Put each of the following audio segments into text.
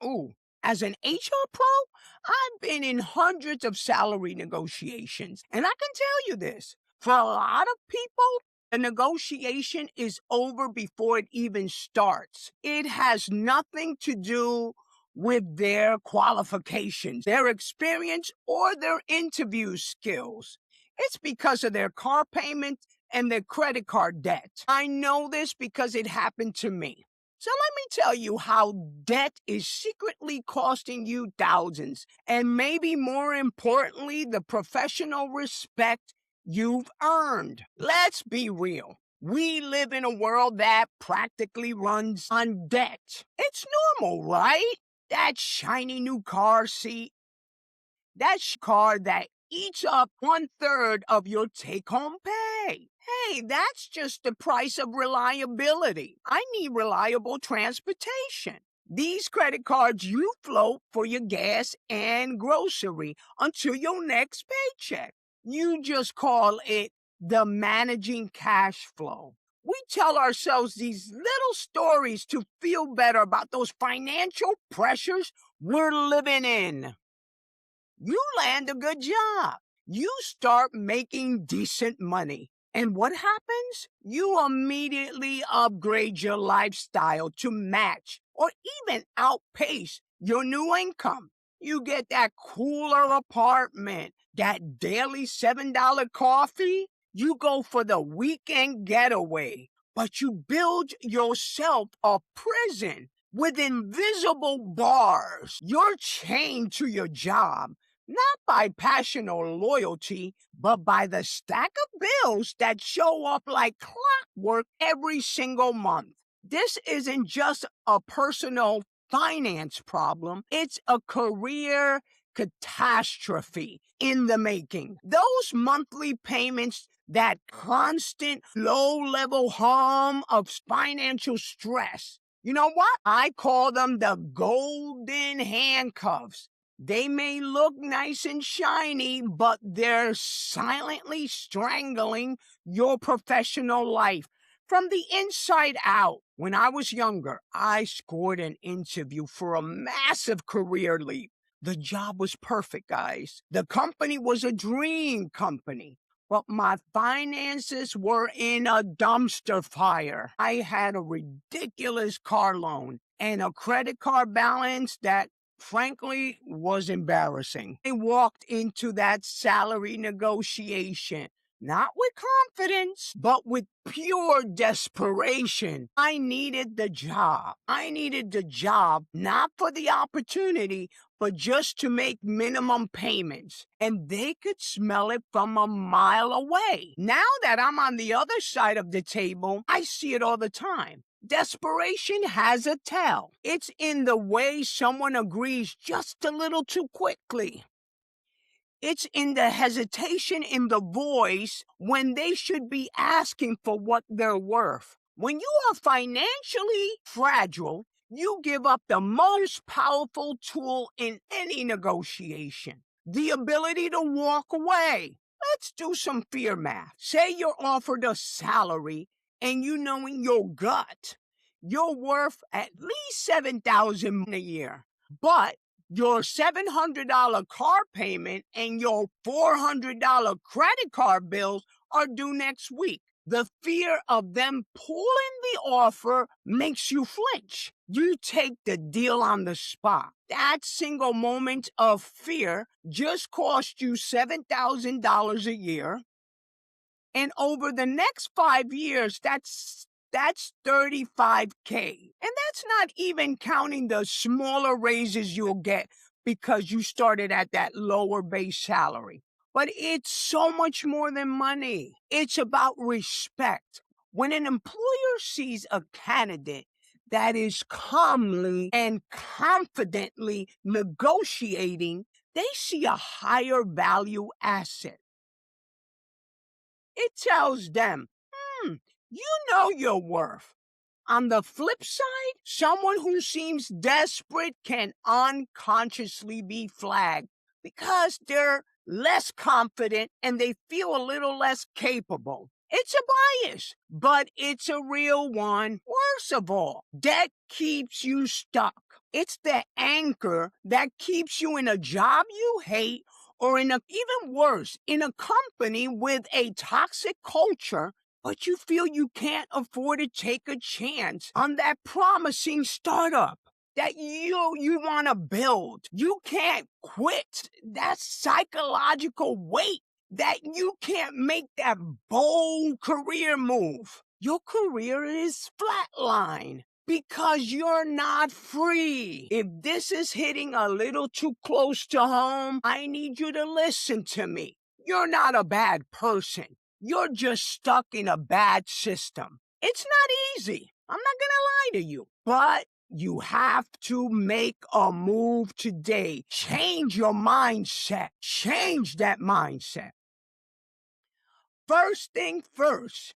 Ooh, as an HR pro, I've been in hundreds of salary negotiations, and I can tell you this, for a lot of people, the negotiation is over before it even starts. It has nothing to do with their qualifications, their experience, or their interview skills. It's because of their car payment and their credit card debt. I know this because it happened to me. So let me tell you how debt is secretly costing you thousands, and maybe more importantly, the professional respect you've earned. Let's be real. We live in a world that practically runs on debt. It's normal, right? That shiny new car seat, car that eats up 1/3 of your take-home pay. Hey, that's just the price of reliability. I need reliable transportation. These credit cards you float for your gas and grocery until your next paycheck. You just call it the managing cash flow. We tell ourselves these little stories to feel better about those financial pressures we're living in. You land a good job. You start making decent money. And what happens? You immediately upgrade your lifestyle to match or even outpace your new income. You get that cooler apartment, that daily $7 coffee. You go for the weekend getaway, but you build yourself a prison with invisible bars. You're chained to your job, not by passion or loyalty, but by the stack of bills that show up like clockwork every single month. This isn't just a personal finance problem, it's a career catastrophe in the making. Those monthly payments, that constant low-level hum of financial stress. You know what? I call them the golden handcuffs. They may look nice and shiny, but they're silently strangling your professional life from the inside out. When I was younger, I scored an interview for a massive career leap. The job was perfect, guys. The company was a dream company. But my finances were in a dumpster fire. I had a ridiculous car loan and a credit card balance that frankly was embarrassing. I walked into that salary negotiation, not with confidence, but with pure desperation. I needed the job. I needed the job not for the opportunity, but just to make minimum payments. And they could smell it from a mile away. Now that I'm on the other side of the table, I see it all the time. Desperation has a tell. It's in the way someone agrees just a little too quickly. It's in the hesitation in the voice when they should be asking for what they're worth. When you are financially fragile, you give up the most powerful tool in any negotiation, the ability to walk away. Let's do some fear math. Say you're offered a salary and you know in your gut you're worth at least $7,000 a year, but your $700 car payment and your $400 credit card bills are due next week. The fear of them pulling the offer makes you flinch. You take the deal on the spot. That single moment of fear just cost you $7,000 a year. And over the next 5 years, that's $35K. And that's not even counting the smaller raises you'll get because you started at that lower base salary. But it's so much more than money. It's about respect. When an employer sees a candidate that is calmly and confidently negotiating, they see a higher value asset. It tells them, you know your worth. On the flip side, someone who seems desperate can unconsciously be flagged because they're less confident and they feel a little less capable. It's a bias, but it's a real one. Worst of all, debt keeps you stuck. It's the anchor that keeps you in a job you hate, or even worse, in a company with a toxic culture, but you feel you can't afford to take a chance on that promising startup that you want to build. You can't quit. That psychological weight that you can't make that bold career move. Your career is flatline because you're not free. If this is hitting a little too close to home, I need you to listen to me. You're not a bad person. You're just stuck in a bad system. It's not easy. I'm not going to lie to you. But you have to make a move today. Change your mindset. Change that mindset. First thing first,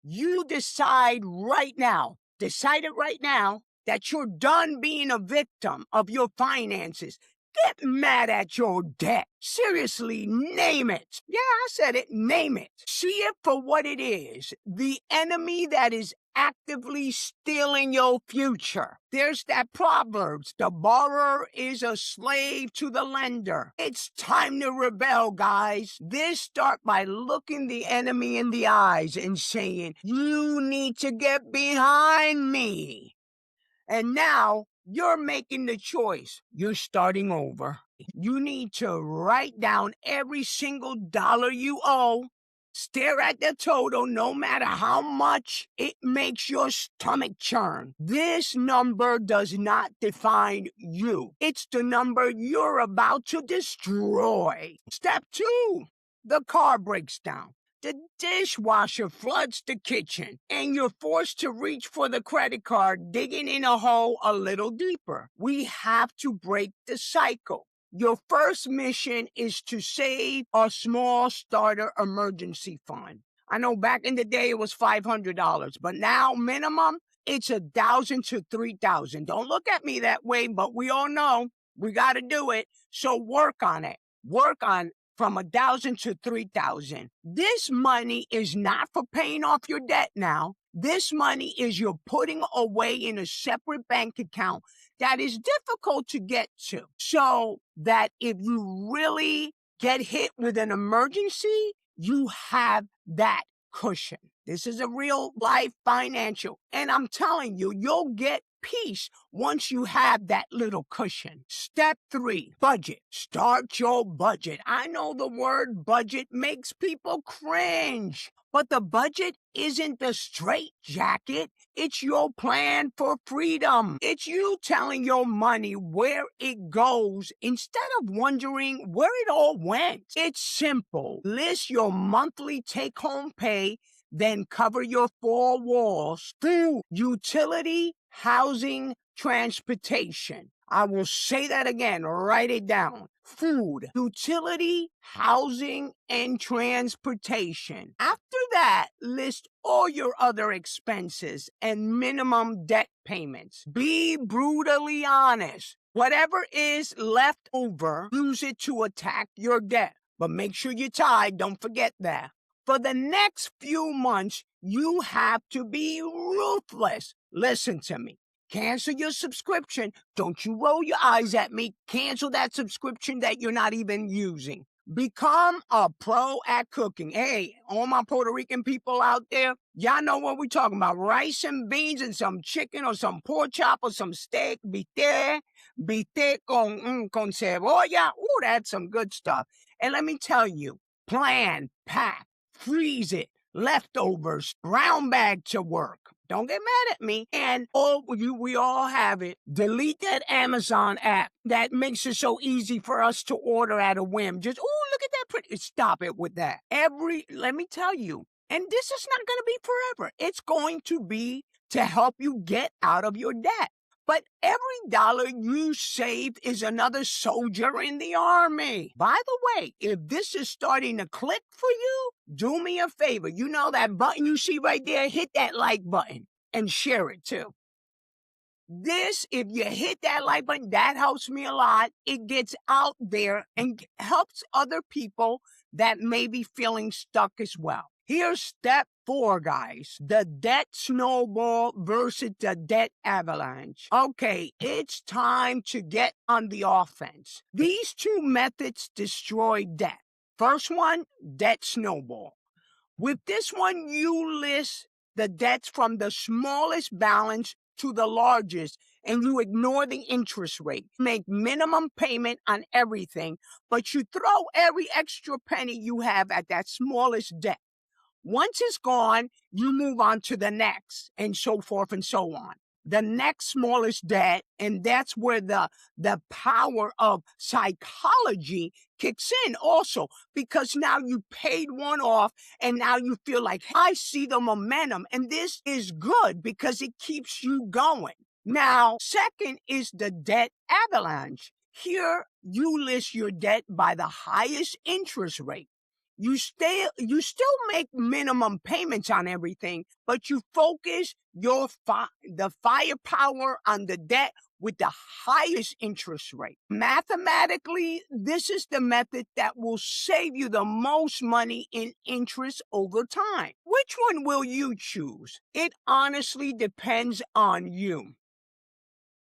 you decide it right now that you're done being a victim of your finances. Get mad at your debt. Seriously, name it. Yeah, I said it, name it. See it for what it is, the enemy that is actively stealing your future. There's that Proverbs, the borrower is a slave to the lender. It's time to rebel, guys. This start by looking the enemy in the eyes and saying, you need to get behind me. And now you're making the choice. You're starting over. You need to write down every single dollar you owe. Stare at the total, no matter how much it makes your stomach churn. This number does not define you. It's the number you're about to destroy. Step 2, the car breaks down. The dishwasher floods the kitchen, and you're forced to reach for the credit card, digging in a hole a little deeper. We have to break the cycle. Your first mission is to save a small starter emergency fund. I know back in the day it was $500, but now minimum, it's $1,000 to $3,000. Don't look at me that way, but we all know we got to do it. So work on it. Work on from $1,000 to $3,000. This money is not for paying off your debt now. This money is you're putting away in a separate bank account that is difficult to get to, so that if you really get hit with an emergency, you have that cushion. This is a real life financial, and I'm telling you, you'll get peace once you have that little cushion. Step 3, budget. Start your budget. I know the word budget makes people cringe, but the budget isn't the straitjacket. It's your plan for freedom. It's you telling your money where it goes instead of wondering where it all went. It's simple. List your monthly take-home pay, then cover your 4 walls: food, utility, housing, transportation. I will say that again, write it down. Food, utility, housing, and transportation. After that, list all your other expenses and minimum debt payments. Be brutally honest. Whatever is left over, use it to attack your debt. But make sure you're tied, don't forget that. For the next few months, you have to be ruthless. Listen to me. Cancel your subscription. Don't you roll your eyes at me. Cancel that subscription that you're not even using. Become a pro at cooking. Hey, all my Puerto Rican people out there, y'all know what we're talking about. Rice and beans and some chicken or some pork chop or some steak. Bistec con cebolla. Ooh, that's some good stuff. And let me tell you, plan, pack, freeze it, leftovers, brown bag to work. Don't get mad at me. And we all have it. Delete that Amazon app that makes it so easy for us to order at a whim. Just, look at that pretty. Stop it with that. Let me tell you, and this is not going to be forever. It's going to be to help you get out of your debt. But every dollar you save is another soldier in the army. By the way, if this is starting to click for you, do me a favor. You know that button you see right there? Hit that like button and share it too. If you hit that like button, that helps me a lot. It gets out there and helps other people that may be feeling stuck as well. Here's step 4, guys. The debt snowball versus the debt avalanche. Okay, it's time to get on the offense. These two methods destroy debt. First one, debt snowball. With this one, you list the debts from the smallest balance to the largest, and you ignore the interest rate. Make minimum payment on everything, but you throw every extra penny you have at that smallest debt. Once it's gone, you move on to the next, and so forth and so on. The next smallest debt, and that's where the power of psychology kicks in also, because now you paid one off and now you feel like, I see the momentum, and this is good because it keeps you going. Now, second is the debt avalanche. Here, you list your debt by the highest interest rate. You still make minimum payments on everything, but you focus the firepower on the debt with the highest interest rate. Mathematically, this is the method that will save you the most money in interest over time. Which one will you choose? It honestly depends on you.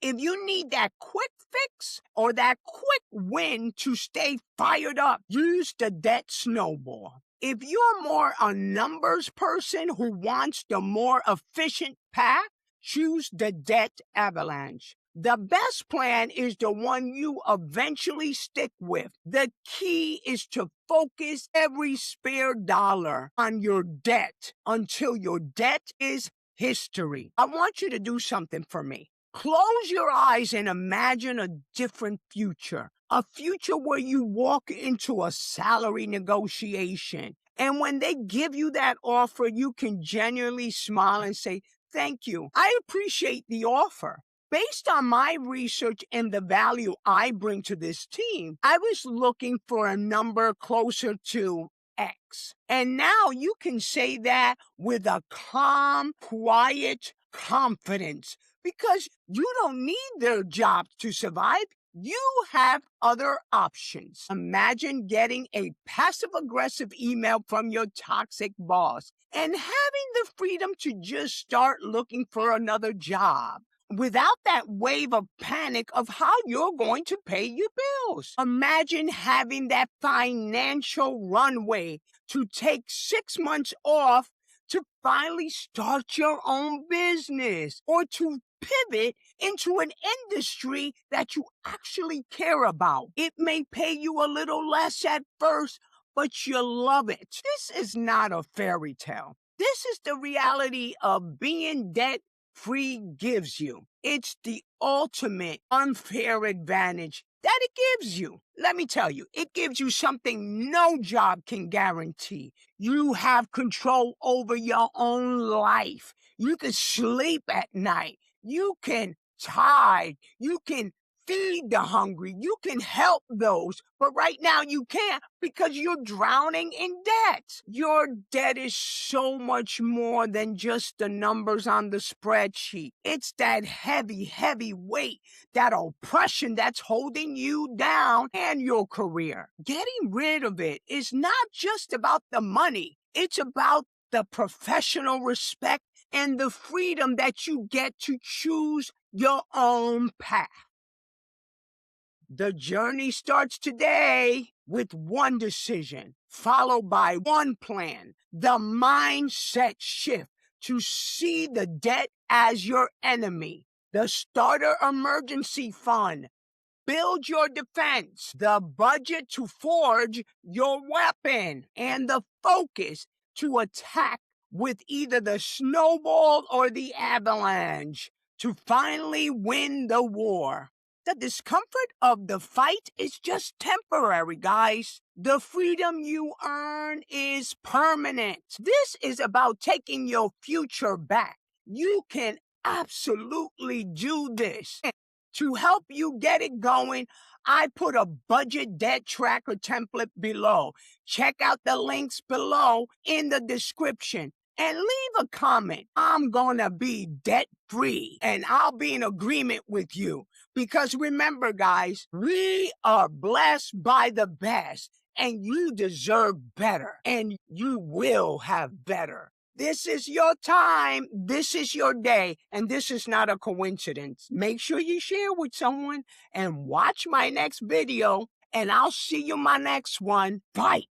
If you need that quick fix or that quick win to stay fired up, use the debt snowball. If you're more a numbers person who wants the more efficient path, choose the debt avalanche. The best plan is the one you eventually stick with. The key is to focus every spare dollar on your debt until your debt is history. I want you to do something for me. Close your eyes and imagine a different future. A future where you walk into a salary negotiation. And when they give you that offer, you can genuinely smile and say, thank you. I appreciate the offer. Based on my research and the value I bring to this team, I was looking for a number closer to X. And now you can say that with a calm, quiet confidence, because you don't need their job to survive. You have other options. Imagine getting a passive-aggressive email from your toxic boss and having the freedom to just start looking for another job without that wave of panic of how you're going to pay your bills. Imagine having that financial runway to take 6 months off to finally start your own business or to pivot into an industry that you actually care about. It may pay you a little less at first, but you love it. This is not a fairy tale. This is the reality of being debt-free gives you. It's the ultimate unfair advantage that it gives you. Let me tell you, it gives you something no job can guarantee. You have control over your own life. You can sleep at night. You can tithe. You can feed the hungry. You can help those. But right now you can't because you're drowning in debt. Your debt is so much more than just the numbers on the spreadsheet. It's that heavy, heavy weight, that oppression that's holding you down and your career. Getting rid of it is not just about the money. It's about the professional respect and the freedom that you get to choose your own path. The journey starts today with one decision, followed by one plan, the mindset shift to see the debt as your enemy, the starter emergency fund, build your defense, the budget to forge your weapon, and the focus to attack with either the snowball or the avalanche to finally win the war. The discomfort of the fight is just temporary, guys. The freedom you earn is permanent. This is about taking your future back. You can absolutely do this. To help you get it going, I put a budget debt tracker template below. Check out the links below in the description and leave a comment. I'm gonna be debt-free and I'll be in agreement with you. Because remember, guys, we are blessed by the best and you deserve better and you will have better. This is your time. This is your day. And this is not a coincidence. Make sure you share with someone and watch my next video. And I'll see you in my next one. Fight!